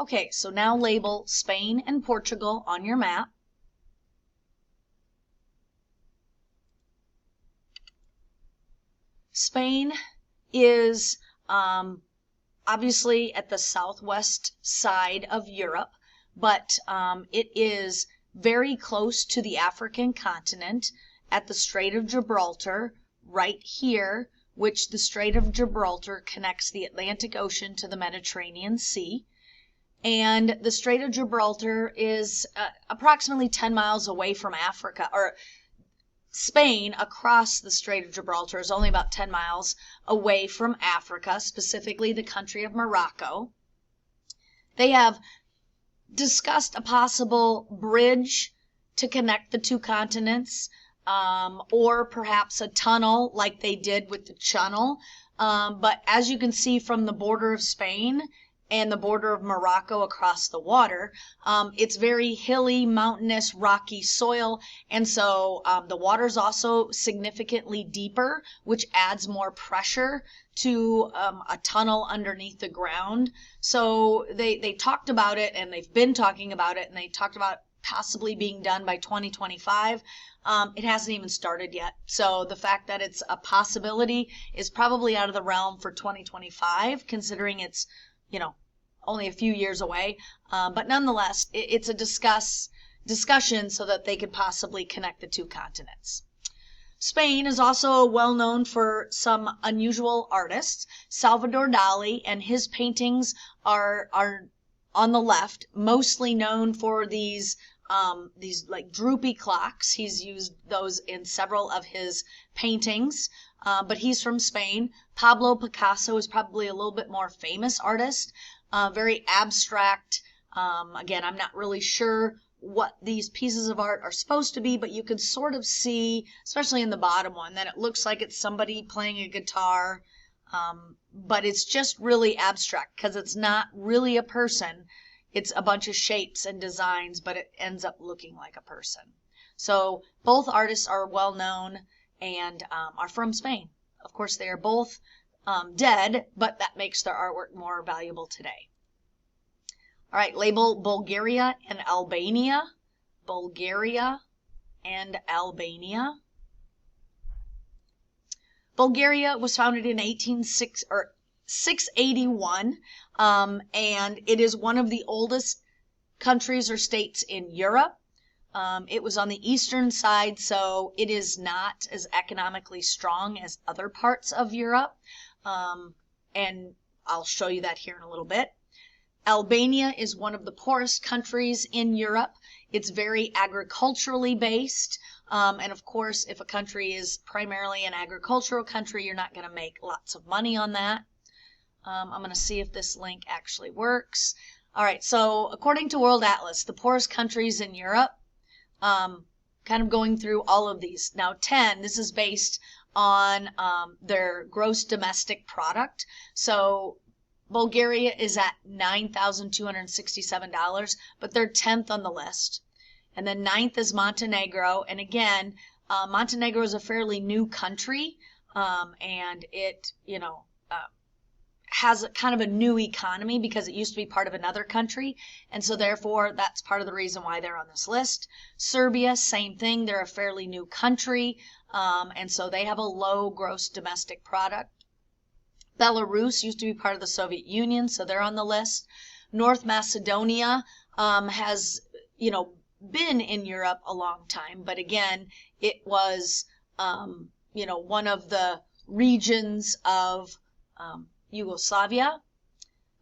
Okay, so now label Spain and Portugal on your map. Spain is obviously at the southwest side of Europe, but it is very close to the African continent at the Strait of Gibraltar, right here, which the Strait of Gibraltar connects the Atlantic Ocean to the Mediterranean Sea. And the Strait of Gibraltar is approximately 10 miles away from Africa, or Spain across the Strait of Gibraltar is only about 10 miles away from Africa, specifically the country of Morocco. They have discussed a possible bridge to connect the two continents, or perhaps a tunnel like they did with the Channel. But as you can see from the border of Spain and the border of Morocco across the water, it's very hilly, mountainous, rocky soil, and so the water is also significantly deeper, which adds more pressure to a tunnel underneath the ground. So they talked about it, and they've been talking about it, and they talked about possibly being done by 2025. It hasn't even started yet. So the fact that it's a possibility is probably out of the realm for 2025, considering it's, only a few years away. But nonetheless, it's a discussion so that they could possibly connect the two continents. Spain is also well known for some unusual artists. Salvador Dali and his paintings are on the left, mostly known for these like droopy clocks. He's used those in several of his paintings, but he's from Spain. Pablo Picasso is probably a little bit more famous artist, very abstract. Again, I'm not really sure what these pieces of art are supposed to be, but you can sort of see, especially in the bottom one, that it looks like it's somebody playing a guitar, but it's just really abstract because it's not really a person. It's a bunch of shapes and designs, but it ends up looking like a person. So both artists are well known and are from Spain. Of course, they are both dead, but that makes their artwork more valuable today. All right, label Bulgaria and Albania. Bulgaria and Albania. Bulgaria was founded in 681, and it is one of the oldest countries or states in Europe. It was on the eastern side, so it is not as economically strong as other parts of Europe, and I'll show you that here in a little bit. Albania is one of the poorest countries in Europe. It's very agriculturally based, and of course, if a country is primarily an agricultural country, you're not going to make lots of money on that. I'm going to see if this link actually works. All right, so according to World Atlas, the poorest countries in Europe, kind of going through all of these. Now 10, this is based on their gross domestic product. So Bulgaria is at $9,267, but they're 10th on the list. And then 9th is Montenegro. And again, Montenegro is a fairly new country, and it, has a kind of a new economy because it used to be part of another country. And so therefore, that's part of the reason why they're on this list. Serbia, same thing. They're a fairly new country, and so they have a low gross domestic product. Belarus used to be part of the Soviet Union, so they're on the list. North Macedonia has, been in Europe a long time, but again, it was, one of the regions of Yugoslavia.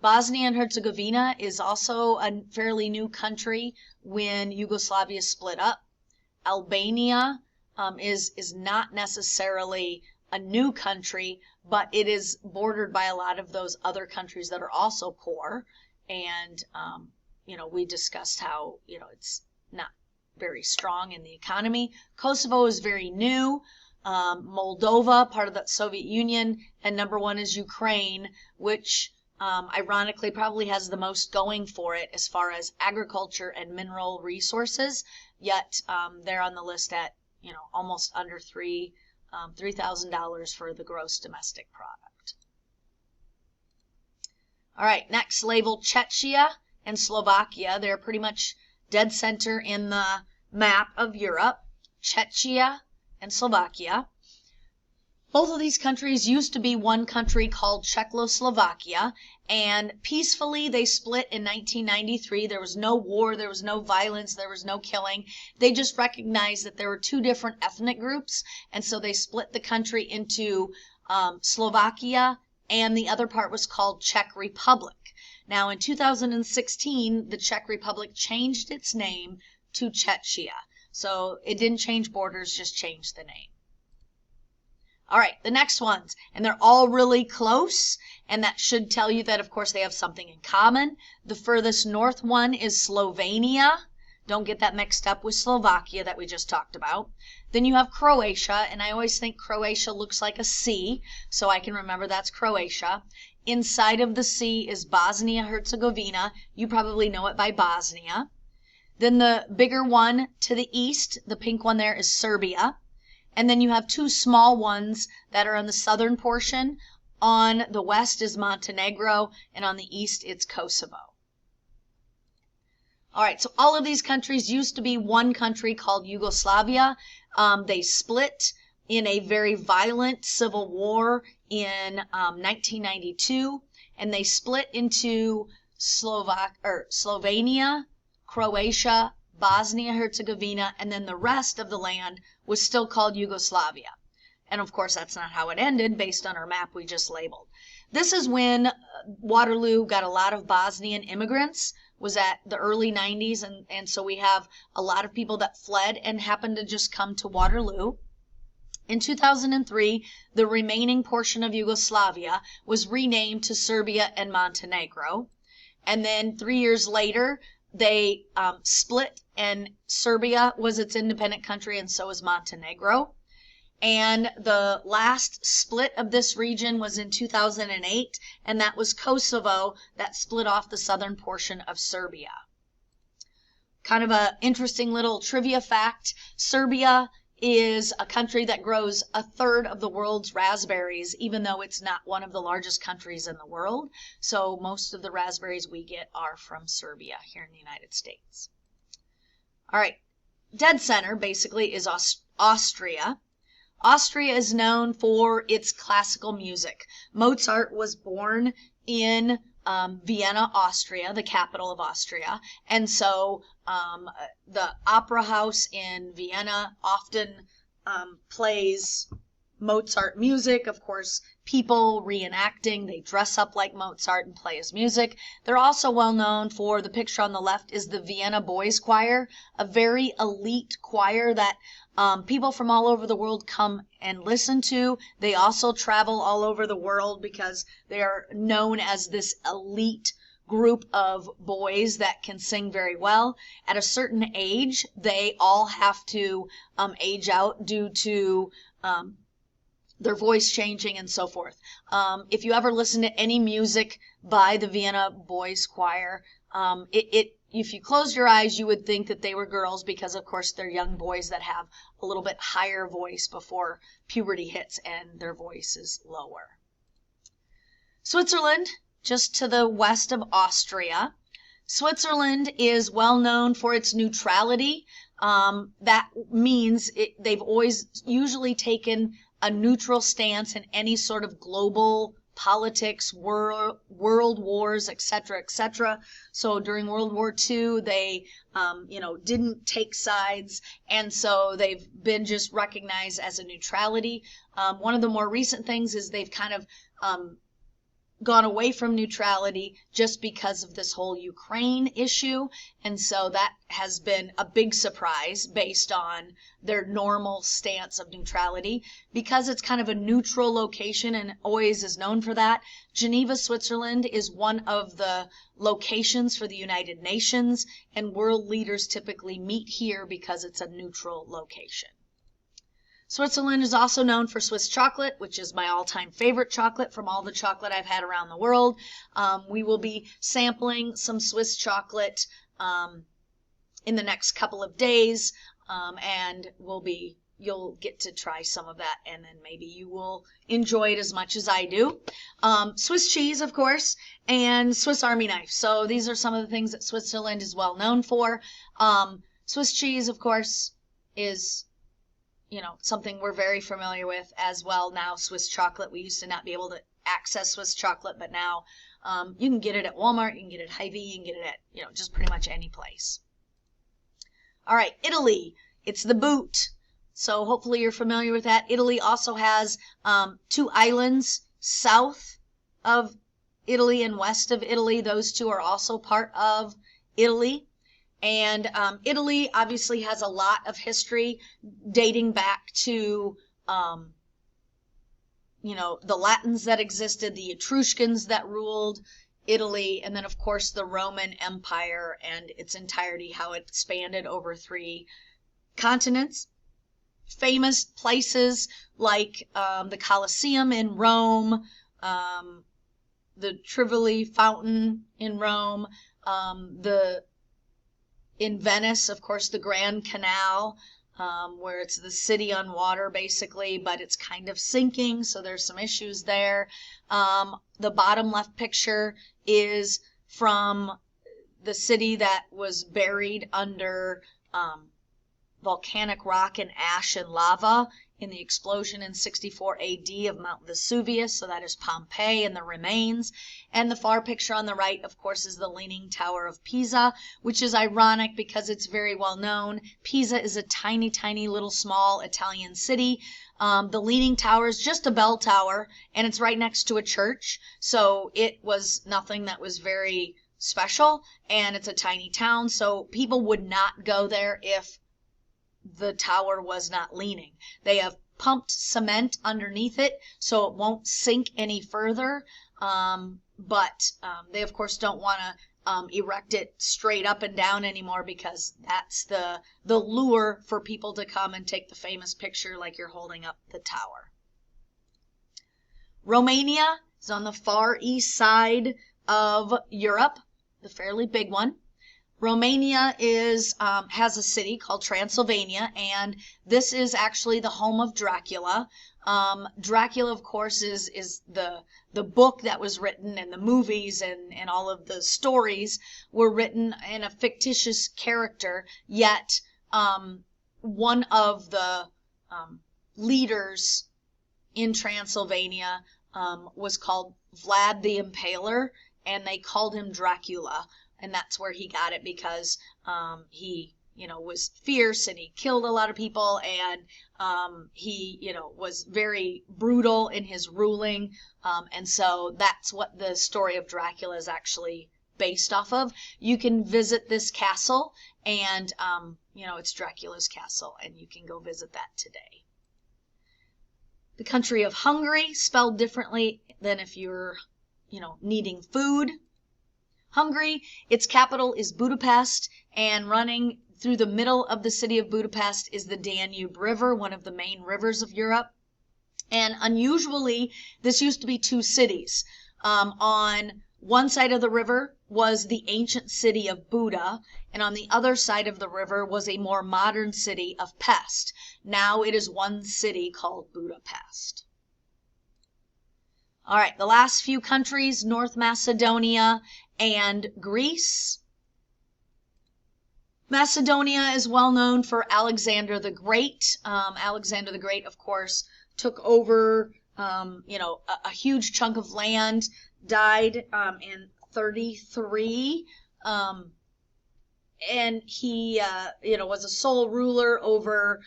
Bosnia and Herzegovina is also a fairly new country when Yugoslavia split up. Albania is not necessarily a new country, but it is bordered by a lot of those other countries that are also poor. And, we discussed how, it's not very strong in the economy. Kosovo is very new. Moldova, part of the Soviet Union, and number 1 is Ukraine, which ironically probably has the most going for it as far as agriculture and mineral resources, yet they're on the list at almost under $3,000 for the gross domestic product. All right, next label Czechia and Slovakia. They're pretty much dead center in the map of Europe. Czechia and Slovakia. Both of these countries used to be one country called Czechoslovakia, and peacefully they split in 1993. There was no war, there was no violence, there was no killing. They just recognized that there were two different ethnic groups, and so they split the country into Slovakia, and the other part was called Czech Republic. Now in 2016, the Czech Republic changed its name to Czechia. So it didn't change borders, just changed the name. All right, the next ones, and they're all really close, and that should tell you that, of course, they have something in common. The furthest north one is Slovenia. Don't get that mixed up with Slovakia that we just talked about. Then you have Croatia, and I always think Croatia looks like a C, so I can remember that's Croatia. Inside of the C is Bosnia-Herzegovina. You probably know it by Bosnia. Then the bigger one to the east, the pink one there, is Serbia. And then you have two small ones that are on the southern portion. On the west is Montenegro, and on the east it's Kosovo. All right, so all of these countries used to be one country called Yugoslavia. They split in a very violent civil war in 1992, and they split into Slovenia, Croatia, Bosnia-Herzegovina, and then the rest of the land was still called Yugoslavia. And of course, that's not how it ended based on our map we just labeled. This is when Waterloo got a lot of Bosnian immigrants, was at the early 90s, and so we have a lot of people that fled and happened to just come to Waterloo. In 2003, the remaining portion of Yugoslavia was renamed to Serbia and Montenegro. And then 3 years later, they split, and Serbia was its independent country, and so was Montenegro. And the last split of this region was in 2008, and that was Kosovo that split off the southern portion of Serbia. Kind of an interesting little trivia fact. Serbia is a country that grows a third of the world's raspberries, even though it's not one of the largest countries in the world. So most of the raspberries we get are from Serbia here in the United States. All right, dead center basically is Austria. Austria is known for its classical music. Mozart was born in Vienna, Austria, the capital of Austria, and so the opera house in Vienna often plays Mozart music. Of course, people reenacting, they dress up like Mozart and play his music. They're also well known for, the picture on the left is the Vienna Boys Choir, a very elite choir that people from all over the world come and listen to. They also travel all over the world because they are known as this elite group of boys that can sing very well. At a certain age, they all have to age out due to their voice changing and so forth. If you ever listen to any music by the Vienna Boys Choir, if you closed your eyes, you would think that they were girls because, of course, they're young boys that have a little bit higher voice before puberty hits and their voice is lower. Switzerland, just to the west of Austria. Switzerland is well known for its neutrality. That means they've always usually taken a neutral stance in any sort of global politics, world wars, etc., etc. So during World War II, they, didn't take sides, and so they've been just recognized as a neutrality. One of the more recent things is they've kind of gone away from neutrality just because of this whole Ukraine issue, and so that has been a big surprise based on their normal stance of neutrality. Because it's kind of a neutral location and always is known for that, Geneva, Switzerland is one of the locations for the United Nations, and world leaders typically meet here because it's a neutral location. Switzerland is also known for Swiss chocolate, which is my all-time favorite chocolate from all the chocolate I've had around the world. We will be sampling some Swiss chocolate in the next couple of days, and we'll be you'll get to try some of that, and then maybe you will enjoy it as much as I do. Swiss cheese, of course, and Swiss Army knife. So these are some of the things that Switzerland is well known for. Swiss cheese, of course, is, you know, something we're very familiar with as well now. Swiss chocolate, we used to not be able to access Swiss chocolate, but now you can get it at Walmart, you can get it at Hy-Vee, you can get it at, you know, just pretty much any place. All right, Italy, it's the boot. So hopefully you're familiar with that. Italy also has 2 islands south of Italy and west of Italy. Those 2 are also part of Italy. And Italy obviously has a lot of history dating back to, you know, the Latins that existed, the Etruscans that ruled Italy, and then of course the Roman Empire and its entirety, how it expanded over 3 continents. Famous places like the Colosseum in Rome, the Tivoli Fountain in Rome, in Venice, of course, the Grand Canal, where it's the city on water basically, but it's kind of sinking, so there's some issues there. The bottom left picture is from the city that was buried under volcanic rock and ash and lava in the explosion in 64 AD of Mount Vesuvius, so that is Pompeii and the remains. And the far picture on the right, of course, is the Leaning Tower of Pisa, which is ironic because it's very well known. Pisa is a tiny, tiny little small Italian city. The Leaning Tower is just a bell tower, and it's right next to a church, so it was nothing that was very special, and it's a tiny town, so people would not go there if the tower was not leaning. They have pumped cement underneath it so it won't sink any further, but they of course don't want to erect it straight up and down anymore, because that's the lure for people to come and take the famous picture like you're holding up the tower. Romania is on the far east side of Europe, the fairly big one. Romania has a city called Transylvania, and this is actually the home of Dracula. Dracula, of course, is the book that was written, and the movies and all of the stories were written in a fictitious character, yet one of the leaders in Transylvania was called Vlad the Impaler, and they called him Dracula. And that's where he got it, because he, you know, was fierce and he killed a lot of people, and he, you know, was very brutal in his ruling. And so that's what the story of Dracula is actually based off of. You can visit this castle, and, you know, it's Dracula's castle, and you can go visit that today. The country of Hungary, spelled differently than if you're, you know, needing food. Hungary, its capital is Budapest, and running through the middle of the city of Budapest is the Danube River, one of the main rivers of Europe. And unusually, this used to be 2 cities. On one side of the river was the ancient city of Buda, and on the other side of the river was a more modern city of Pest. Now it is one city called Budapest. All right, the last few countries, North Macedonia and Greece. Macedonia is well known for Alexander the Great. Alexander the Great, of course, took over, you know, a huge chunk of land, died in 33, and he, you know, was a sole ruler over.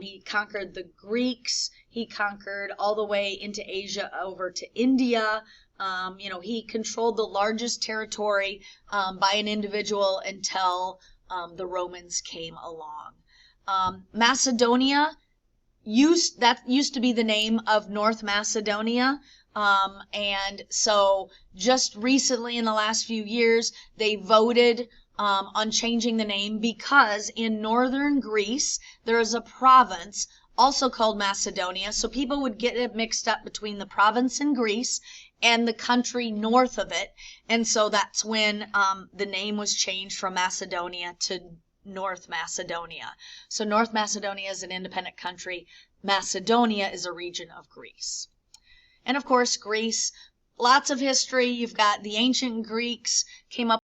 He conquered the Greeks. He conquered all the way into Asia over to India. You know, he controlled the largest territory by an individual until the Romans came along. Macedonia, used to be the name of North Macedonia. And so just recently, in the last few years, they voted on changing the name, because in northern Greece there is a province also called Macedonia, so people would get it mixed up between the province in Greece and the country north of it, and so that's when the name was changed from Macedonia to North Macedonia. So North Macedonia is an independent country. Macedonia is a region of Greece. And of course, Greece, lots of history. You've got the ancient Greeks came up